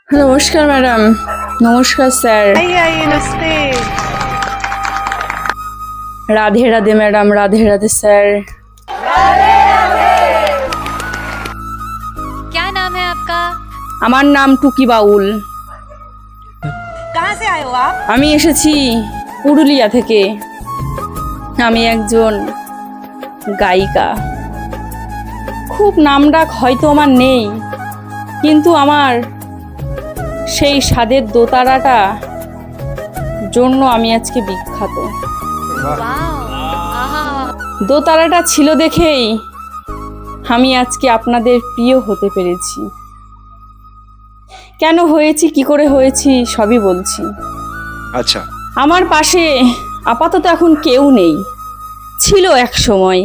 नमस्कार मैडम। नमस्कार सर। आइए आइए नमस्ते। Radhe Radhe madam, Radhe Radhe sir. क्या नाम है आपका? আমার নাম টুকি বাউল। कहाँ से आए हो आप? আমি এসেছি পুরুলিয়া থেকে। আমি একজন গায়িকা। খুব নামডাক হয়তো আমার নেই, কিন্তু আমার সেই স্বাদের দোতারাটা জন্য আমি আজকে বিখ্যাত। দোতারাটা ছিল দেখেই আমি আজকে আপনাদের প্রিয় হতে পেরেছি। কেন হয়েছি, কি করে হয়েছি সবই বলছি। আচ্ছা, আমার পাশে আপাতত এখন কেউ নেই, ছিল এক সময়।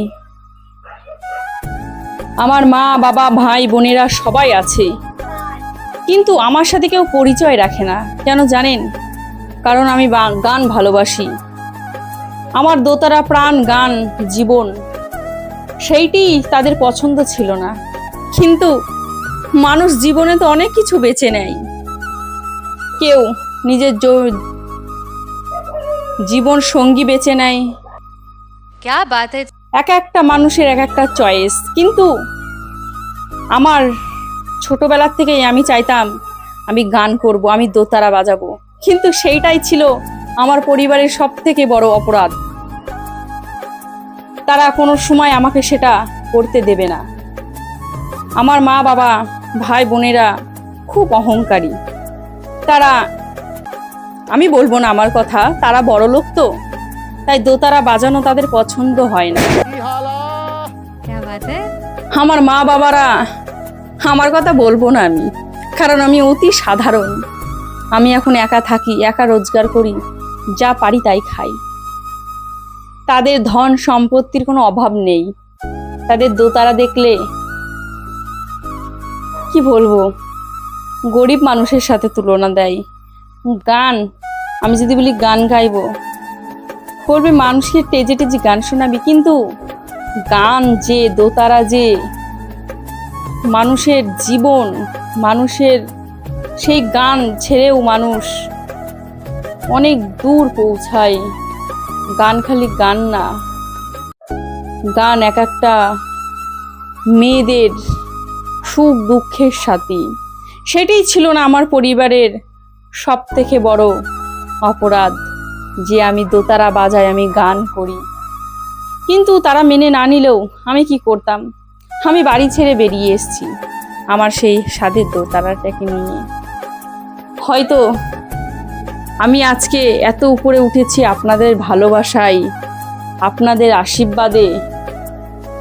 আমার মা বাবা ভাই বোনেরা সবাই আছে, কিন্তু আমার সাথে কেউ পরিচয় রাখে না। কেন জানেন? কারণ আমি গান ভালোবাসি। আমার দোতারা প্রাণ, গান জীবন, সেইটি তাদের পছন্দ ছিল না। কিন্তু মানুষ জীবনে তো অনেক কিছু বেছে নেয়। কেউ নিজের জীবন সঙ্গী বেছে নেয়। क्या बात है। এক একটা মানুষের এক একটা চয়েস। কিন্তু আমার ছোটবেলার থেকেই আমি চাইতাম আমি গান করব, আমি দোতারা বাজাবো। কিন্তু সেইটাই ছিল আমার পরিবারের সব থেকে বড় অপরাধ। তারা কোনো সময় আমাকে সেটা করতে দেবে না। আমার মা বাবা ভাই বোনেরা খুব অহংকারী। তারা, আমি বলবো না আমার কথা, তারা বড় লোক তো, তাই দোতারা বাজানো তাদের পছন্দ হয় না। क्या बात है। আমার মা বাবারা, আমার কথা বলবো না আমি, কারণ আমি অতি সাধারণ। আমি এখন একা থাকি, একা রোজগার করি, যা পারি তাই খাই। তাদের ধন সম্পত্তির কোনো অভাব নেই। তাদের দোতারা দেখলে কি বলবো, গরিব মানুষের সাথে তুলনা দেয়। গান, আমি যদি বলি গান গাইবো, বলবে মানুষকে টেজে টেজে গান শোনাবি। কিন্তু গান যে, দোতারা যে মানুষের জীবন, মানুষের সেই গান ছেড়েও মানুষ অনেক দূর পৌঁছায়। গান খালি গান না, গান এক একটা মেয়েদের সুখ দুঃখের সাথী। সেটাই ছিল না আমার পরিবারের সব থেকে বড় অপরাধ, যে আমি দোতারা বাজাই, আমি গান করি। কিন্তু তারা মেনে না নিলেও আমি কি করতাম, আমি বাড়ি ছেড়ে বেরিয়ে এসেছি আমার সেই স্বাদের দোতারাটাকে নিয়ে। হয়তো আমি আজকে এত উপরে উঠেছি আপনাদের ভালোবাসায়, আপনাদের আশীর্বাদে।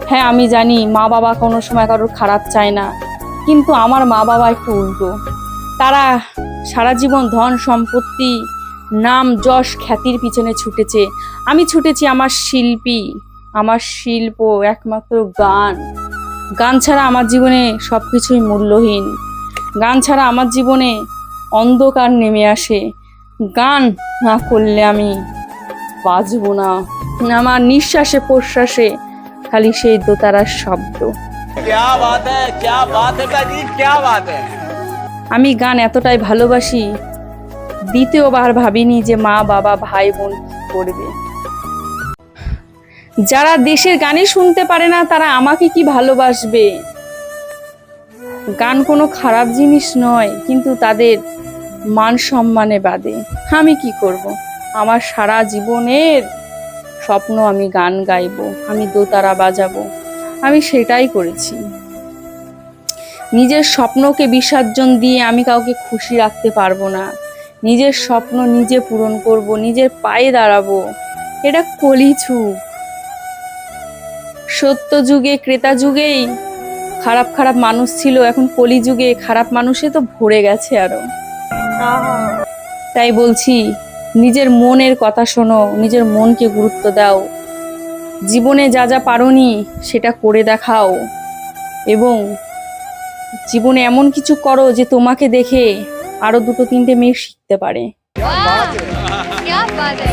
হ্যাঁ, আমি জানি মা বাবা কোনো সময় কারোর খারাপ চায় না, কিন্তু আমার মা বাবা একটু উল্টো। তারা সারা জীবন ধন সম্পত্তি, নাম যশ খ্যাতির পিছনে ছুটেছে। আমি ছুটেছি আমার শিল্পী, আমার শিল্প, একমাত্র গান। গান ছাড়া আমার জীবনে সব কিছুই মূল্যহীন। গান ছাড়া আমার জীবনে অন্ধকার নেমে আসে। গান না করলে আমি বাঁচব না। আমার নিঃশ্বাসে প্রশ্বাসে খালি সেই দোতারার শব্দ। क्या बात है, क्या बात है काजी, क्या बात है। আমি গান এতটাই ভালোবাসি, দ্বিতীয়বার ভাবিনি যে মা বাবা ভাই বোন কি করবে। যারা দেশের গানই শুনতে পারে না, তারা আমাকে কি ভালোবাসবে? গান কোনো খারাপ জিনিস নয়, কিন্তু তাদের মান সম্মানে বাদে। আমি কি করব? আমার সারা জীবনের স্বপ্ন আমি গান গাইবো, আমি দোতারা বাজাবো। আমি সেটাই করেছি। নিজের স্বপ্নকে বিসর্জন দিয়ে আমি কাউকে খুশি রাখতে পারবো না। নিজের স্বপ্ন নিজে পূরণ করব, নিজের পায়ে দাঁড়াবো। এটা কলিযুগ। সত্য যুগে, ক্রেতা যুগেই খারাপ খারাপ মানুষ ছিল, এখন কলিযুগে খারাপ মানুষে তো ভরে গেছে আরো। তাই বলছি, নিজের মনের কথা শোনো, নিজের মনকে গুরুত্ব দাও। জীবনে যা যা পারোনি সেটা করে দেখাও, এবং জীবনে এমন কিছু করো যে তোমাকে দেখে আরো দুটো তিনটে মেয়ে শিখতে পারে। क्या बात है।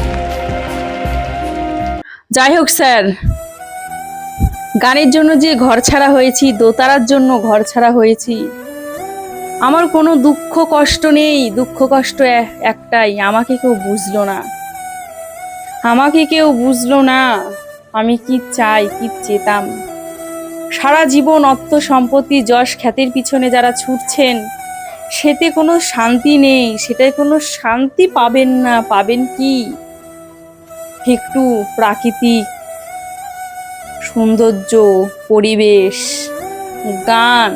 যাই হোক স্যার, গানের জন্য যে ঘর ছাড়া হয়েছি, দোতারার জন্য ঘর ছাড়া হয়েছি, আমার কোনো দুঃখ কষ্ট নেই, দুঃখ কষ্ট একটাই, আমাকে কেউ বুঝলো না, আমাকে কেউ বুঝলো না। আমি কি চাই, কি চেতাম। সারা জীবন অর্থ সম্পত্তি যশ খ্যাতির পিছনে যারা ছুটছেন, সেতে কোনো শান্তি নেই, সেটায় কোনো শান্তি পাবেন না। পাবেন কি? একটু প্রাকৃতিক সৌন্দর্য, পরিবেশ, গান,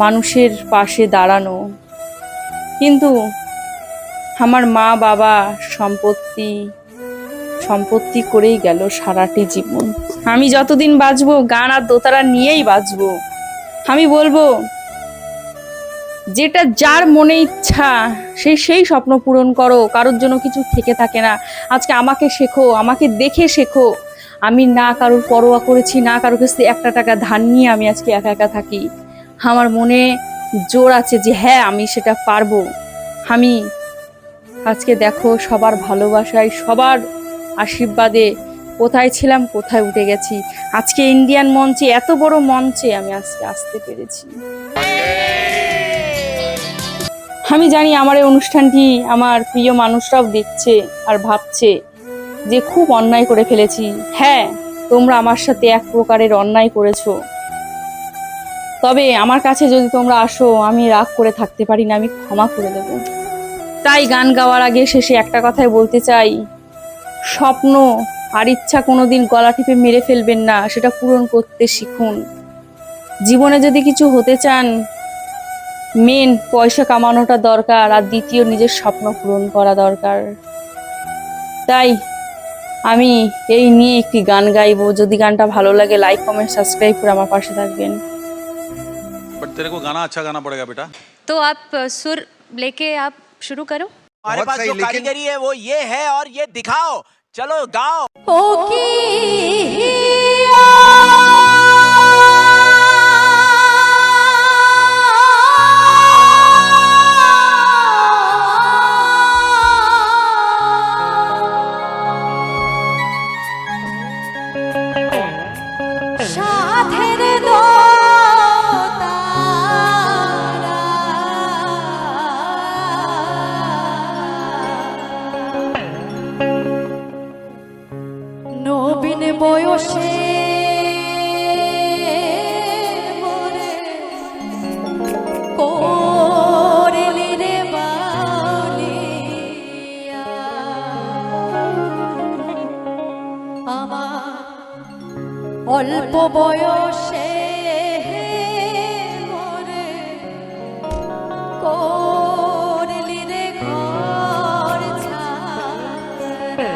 মানুষের পাশে দাঁড়ানো। কিন্তু আমার মা বাবা সম্পত্তি সম্পত্তি করেই গেল সারাটি জীবন। আমি যতদিন বাঁচবো গান আর দোতারা নিয়েই বাঁচবো। আমি বলবো, যেটা যার মনে ইচ্ছা সেই স্বপ্ন পূরণ করো, কারোর জন্য কিছু থেকে থাকে না। আজকে আমাকে শেখো, আমাকে দেখে শেখো। আমি না কারোর পরোয়া করেছি, না কারোর কাছে একটা টাকা ধার নিয়ে আমি আজকে একা একা থাকি। আমার মনে জোর আছে যে হ্যাঁ আমি সেটা পারবো। আমি আজকে দেখো সবার ভালোবাসায়, সবার আশীর্বাদে কোথায় ছিলাম, কোথায় উঠে গেছি। আজকে ইন্ডিয়ান মঞ্চে, এত বড় মঞ্চে আমি আজকে আসতে পেরেছি। আমি জানি আমার এই অনুষ্ঠানটি আমার প্রিয় মানুষরাও দেখছে আর ভাবছে যে খুব অন্যায় করে ফেলেছি। হ্যাঁ, তোমরা আমার সাথে এক প্রকারের অন্যায় করেছো। তবে আমার কাছে যদি তোমরা আসো, আমি রাগ করে থাকতে পারি না, আমি ক্ষমা করে দেব। তাই গান গাওয়ার আগে শেষে একটা কথাই বলতে চাই, স্বপ্ন আর ইচ্ছা কোনোদিন গলা টিপে মেরে ফেলবেন না, সেটা পূরণ করতে শিখুন। জীবনে যদি কিছু হতে চান, মেন পয়সা কামানোটা দরকার, আর দ্বিতীয় নিজের স্বপ্ন পূরণ করা দরকার। তাই আমি এই নিয়ে একটি গান গাইবো। যদি গানটা ভালো লাগে লাইক কমেন্ট সাবস্ক্রাইব করে আমার পাশে থাকবেন। बट तेरे को गाना अच्छा गाना पड़ेगा बेटा। तो आप सुर लेके आप शुरू करो। हमारे पास जो कारीगरी है वो ये है और ये दिखाओ। चलो गाओ। ओ की সাধের দোতারা নবীন বয়সে মোরে করলি রে বাউলিয়া আমার অল্প বয়সে মোরে করলি রে ঘর ছাড়া।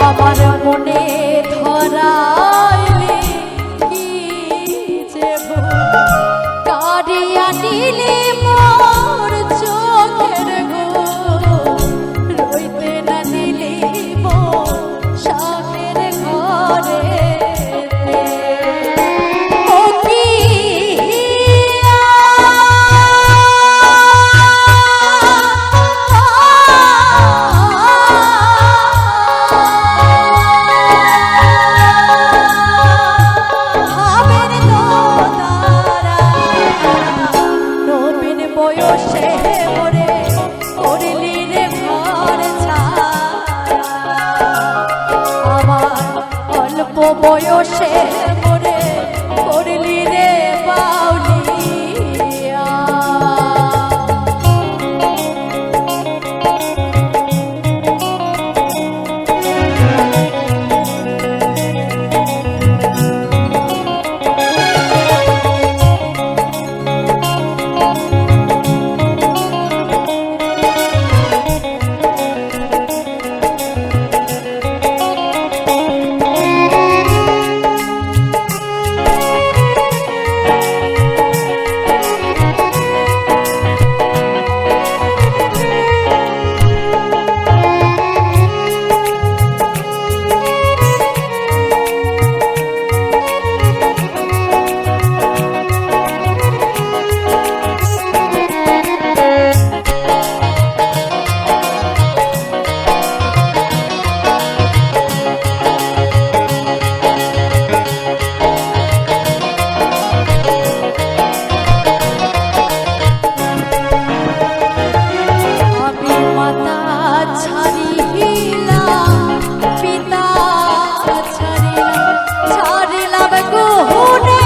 আমার মনে ধরাইলে কি যে ভুল, কারিয়া নিলে মোর চোখের ঘুম, রইতে না দিলি মোর স্বামীর ঘরে। ও কি ভাবের দোতারা, নবীন বয়সে মোরে করলি রে ঘর ছাড়া। আমার অল্প বয়সে মোরে করলি রে বাউলিয়া। আমি মাতা ছাড়িলাম, পিতা ছাড়িলাম, ছাড়িলাম গুহনে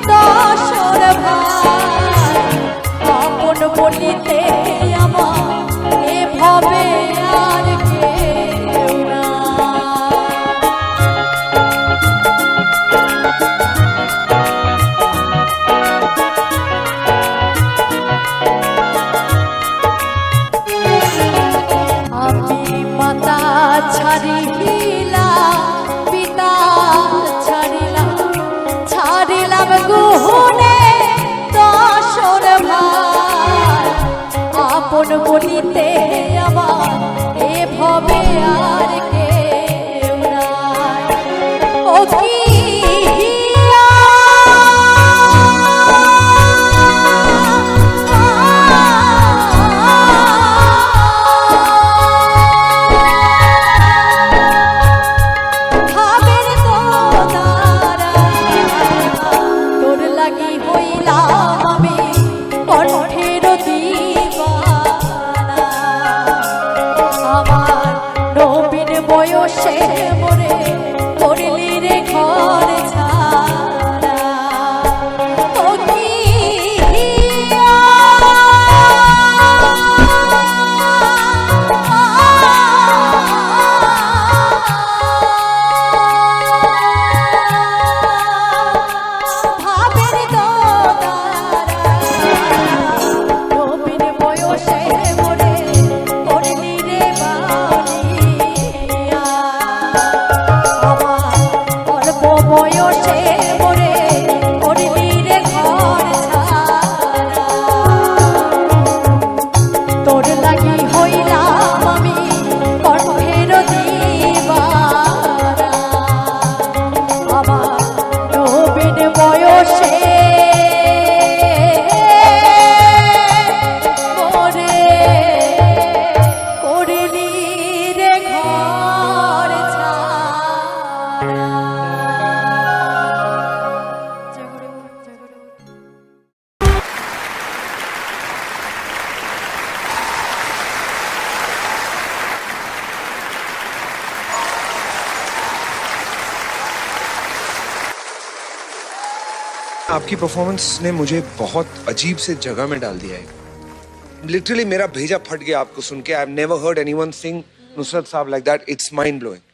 দশর ভাই। আপন বলিতে আমার এভাবে আর কেউ নাই। আমি মাতা ছাড়িলাম, পিতা ছাড়িলাম, ছাড়িলাম গুহনে দশর ভাই। আপন বলিতে আমার এভাবে আর কেউ নাই। ও কি ভাবের দোতারা, তোর লাগি হইলাম আমি কণ্ঠের দিবানা। আমার নবীন বয়সে মোরে করলি রে ঘর ছাড়া। ও কি ভাবের দোতারা, নবীন বয়সে মোরে করলি রে বাউলিয়া। আমার অল্প বয়সে মোরে করলি রে ঘর ছাড়া। তোর লাগি হইলাম আমি কণ্ঠের দিবানা। আমার নবীন বয়সে মোরে করলি রে ঘর ছাড়া। জয় গুরু, জয় গুরু। आपकी परफॉर्मेंस ने मुझे बहुत अजीब से जगह में डाल दिया है। लिटरली मेरा भेजा फट गया आपको सुन के। I have never heard anyone sing Nusrat Sahab like that. It's mind blowing.